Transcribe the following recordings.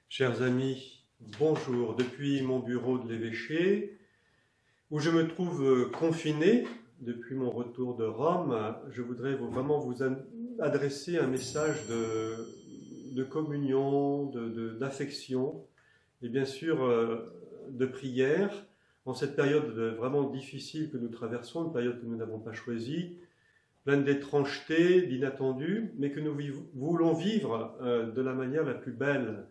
Chers amis, bonjour. Depuis mon bureau de l'évêché, où je me trouve confiné depuis mon retour de Rome, je voudrais vraiment vous adresser un message de communion, d'affection et bien sûr de prière en cette période vraiment difficile que nous traversons, une période que nous n'avons pas choisie, pleine d'étrangeté, d'inattendus, mais que nous voulons vivre de la manière la plus belle,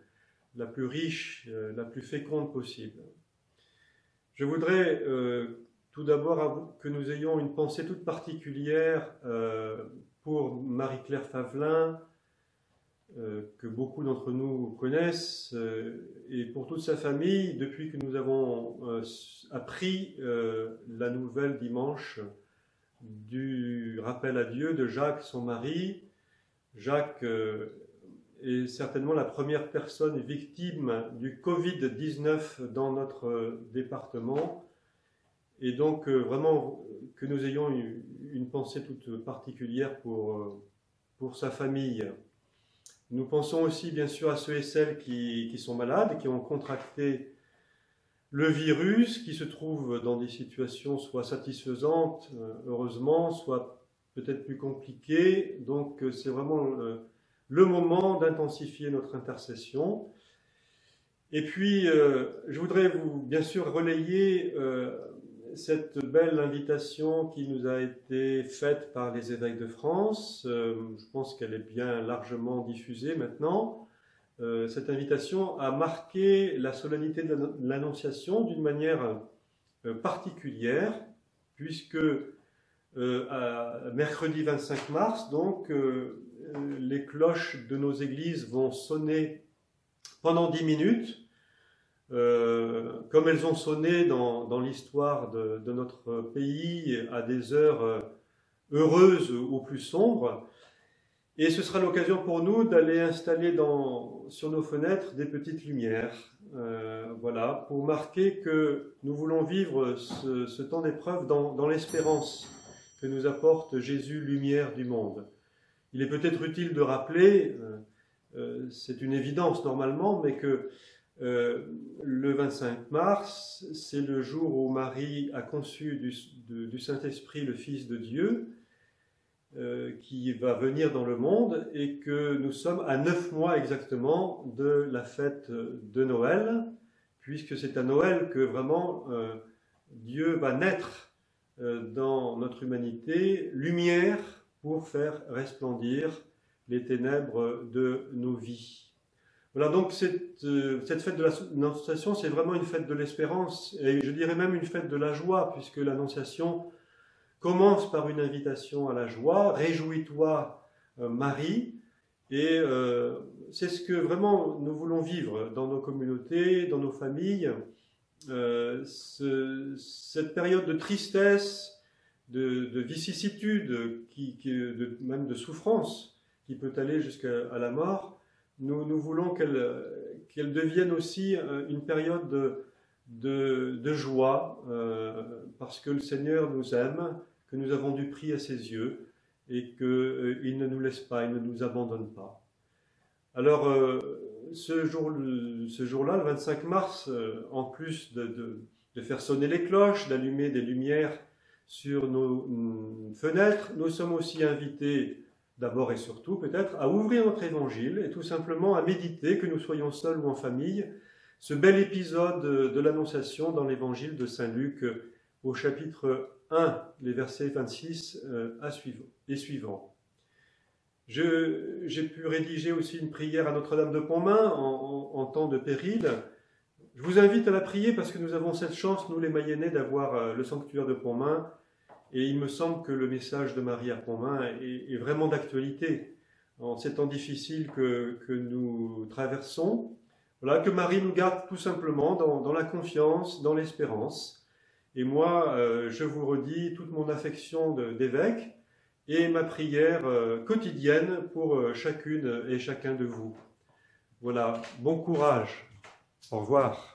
la plus riche, la plus féconde possible. Je voudrais tout d'abord que nous ayons une pensée toute particulière pour Marie-Claire Favelin, que beaucoup d'entre nous connaissent, et pour toute sa famille, depuis que nous avons appris la nouvelle dimanche du rappel à Dieu de Jacques, son mari. Jacques est certainement la première personne victime du Covid-19 dans notre département. Et donc vraiment que nous ayons une pensée toute particulière pour sa famille. Nous pensons aussi bien sûr à ceux et celles qui sont malades, qui ont contracté le virus, qui se trouvent dans des situations soit satisfaisantes, heureusement, soit peut-être plus compliquées. Donc c'est vraiment le moment d'intensifier notre intercession. Et puis, je voudrais bien sûr relayer cette belle invitation qui nous a été faite par les évêques de France. Je pense qu'elle est bien largement diffusée maintenant. Cette invitation a marqué la solennité de l'Annonciation d'une manière particulière, puisque mercredi 25 mars, donc, les cloches de nos églises vont sonner pendant 10 minutes, comme elles ont sonné dans l'histoire de notre pays à des heures heureuses ou plus sombres. Et ce sera l'occasion pour nous d'aller installer sur nos fenêtres des petites lumières, voilà, pour marquer que nous voulons vivre ce temps d'épreuve dans l'espérance que nous apporte Jésus, lumière du monde. Il est peut-être utile de rappeler, c'est une évidence normalement, mais que le 25 mars, c'est le jour où Marie a conçu du Saint-Esprit le Fils de Dieu, qui va venir dans le monde, et que nous sommes à 9 mois exactement de la fête de Noël, puisque c'est à Noël que vraiment Dieu va naître dans notre humanité, lumière pour faire resplendir les ténèbres de nos vies. Voilà, donc cette fête de l'Annonciation, c'est vraiment une fête de l'espérance, et je dirais même une fête de la joie, puisque l'Annonciation commence par une invitation à la joie, réjouis-toi Marie, et c'est ce que vraiment nous voulons vivre dans nos communautés, dans nos familles, cette période de tristesse, de vicissitude, même de souffrance, qui peut aller jusqu'à la mort. Nous voulons qu'elle devienne aussi une période de joie, parce que le Seigneur nous aime, que nous avons du prix à ses yeux, et qu'il ne nous laisse pas, il ne nous abandonne pas. Alors, ce jour-là, le 25 mars, en plus de faire sonner les cloches, d'allumer des lumières sur nos fenêtres, nous sommes aussi invités, d'abord et surtout peut-être, à ouvrir notre évangile et tout simplement à méditer, que nous soyons seuls ou en famille, ce bel épisode de l'Annonciation dans l'évangile de Saint Luc au chapitre 1, les versets 26 et suivants. J'ai pu rédiger aussi une prière à Notre-Dame de Pontmain en temps de péril. Je vous invite à la prier parce que nous avons cette chance, nous les Mayennais, d'avoir le sanctuaire de Pontmain. Et il me semble que le message de Marie à Pontmain est vraiment d'actualité en ces temps difficiles que nous traversons. Voilà, que Marie nous garde tout simplement dans la confiance, dans l'espérance. Et moi, je vous redis toute mon affection d'évêque et ma prière quotidienne pour chacune et chacun de vous. Voilà, bon courage. Au revoir.